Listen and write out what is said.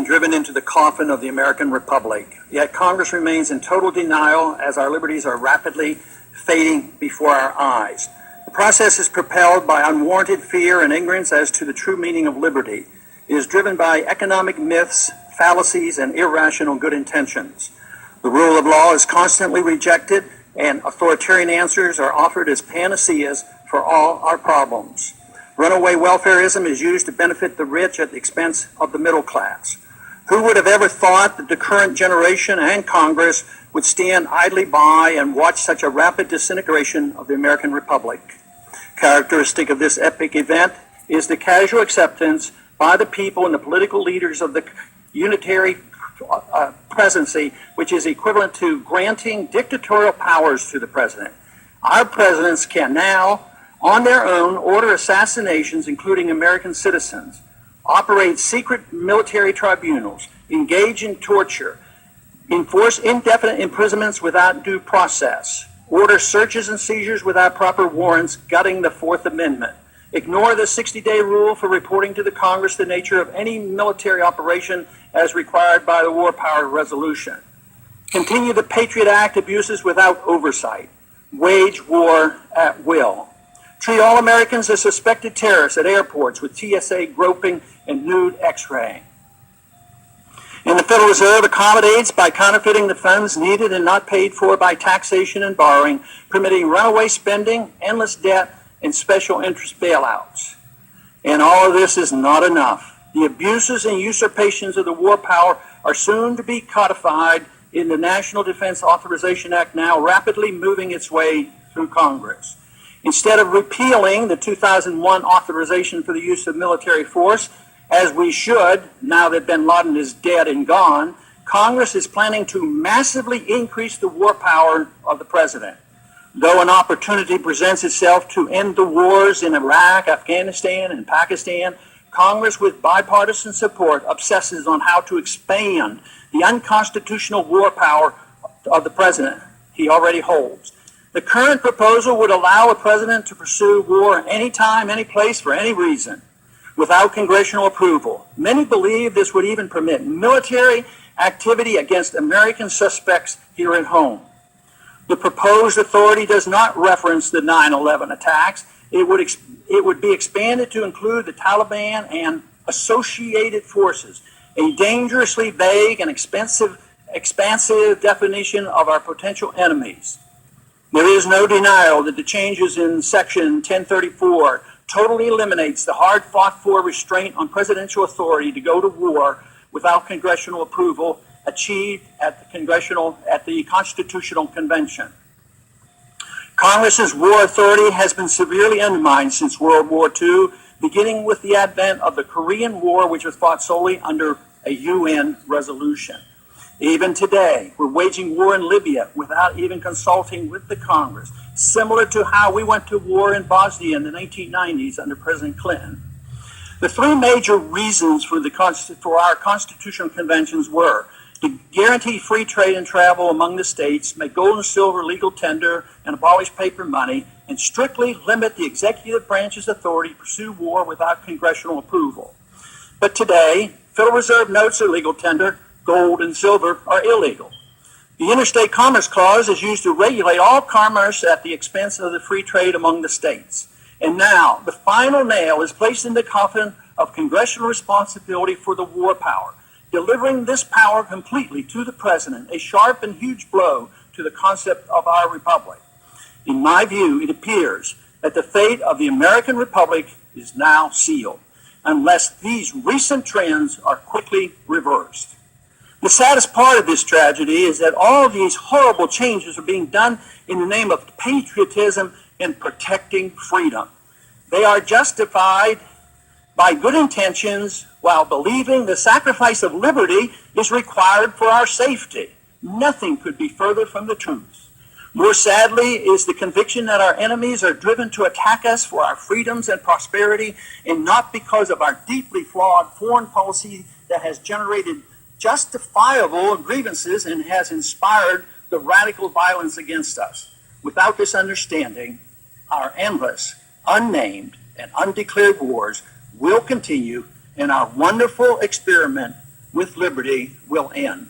driven into the coffin of the American Republic. Yet Congress remains in total denial as our liberties are rapidly fading before our eyes. The process is propelled by unwarranted fear and ignorance as to the true meaning of liberty. It is driven by economic myths, fallacies, and irrational good intentions. The rule of law is constantly rejected, and authoritarian answers are offered as panaceas for all our problems. Runaway welfareism is used to benefit the rich at the expense of the middle class. Who would have ever thought that the current generation and Congress would stand idly by and watch such a rapid disintegration of the American Republic? Characteristic of this epic event is the casual acceptance by the people and the political leaders of the unitary presidency, which is equivalent to granting dictatorial powers to the president. Our presidents can now, on their own, order assassinations, including American citizens, operate secret military tribunals, engage in torture, enforce indefinite imprisonments without due process, order searches and seizures without proper warrants, gutting the Fourth Amendment, ignore the 60-day rule for reporting to the Congress the nature of any military operation as required by the War Powers Resolution, continue the Patriot Act abuses without oversight, wage war at will, treat all Americans as suspected terrorists at airports with TSA groping and nude x-raying. And the Federal Reserve accommodates by counterfeiting the funds needed and not paid for by taxation and borrowing, permitting runaway spending, endless debt, and special interest bailouts. And all of this is not enough. The abuses and usurpations of the war power are soon to be codified in the National Defense Authorization Act, now rapidly moving its way through Congress. Instead of repealing the 2001 authorization for the use of military force, as we should, now that bin Laden is dead and gone, Congress is planning to massively increase the war power of the president. Though an opportunity presents itself to end the wars in Iraq, Afghanistan, and Pakistan, Congress, with bipartisan support, obsesses on how to expand the unconstitutional war power of the president he already holds. The current proposal would allow a president to pursue war anytime, any place, for any reason, without congressional approval. Many believe this would even permit military activity against American suspects here at home. The proposed authority does not reference the 9/11 attacks. It would be expanded to include the Taliban and associated forces, a dangerously vague and expansive definition of our potential enemies. There is no denial that the changes in Section 1034 totally eliminates the hard-fought-for restraint on presidential authority to go to war without congressional approval achieved at the Constitutional Convention. Congress's war authority has been severely undermined since World War II, beginning with the advent of the Korean War, which was fought solely under a UN resolution. Even today, we're waging war in Libya without even consulting with the Congress, similar to how we went to war in Bosnia in the 1990s under President Clinton. The three major reasons for our constitutional conventions were to guarantee free trade and travel among the states, make gold and silver legal tender, and abolish paper money, and strictly limit the executive branch's authority to pursue war without congressional approval. But today, Federal Reserve notes are legal tender, gold and silver are illegal. The Interstate Commerce Clause is used to regulate all commerce at the expense of the free trade among the states. And now, the final nail is placed in the coffin of congressional responsibility for the war power, delivering this power completely to the president, a sharp and huge blow to the concept of our republic. In my view, it appears that the fate of the American Republic is now sealed, unless these recent trends are quickly reversed. The saddest part of this tragedy is that all of these horrible changes are being done in the name of patriotism and protecting freedom. They are justified by good intentions while believing the sacrifice of liberty is required for our safety. Nothing could be further from the truth. More sadly is the conviction that our enemies are driven to attack us for our freedoms and prosperity, and not because of our deeply flawed foreign policy that has generated justifiable grievances and has inspired the radical violence against us. Without this understanding, our endless, unnamed, and undeclared wars will continue, and our wonderful experiment with liberty will end.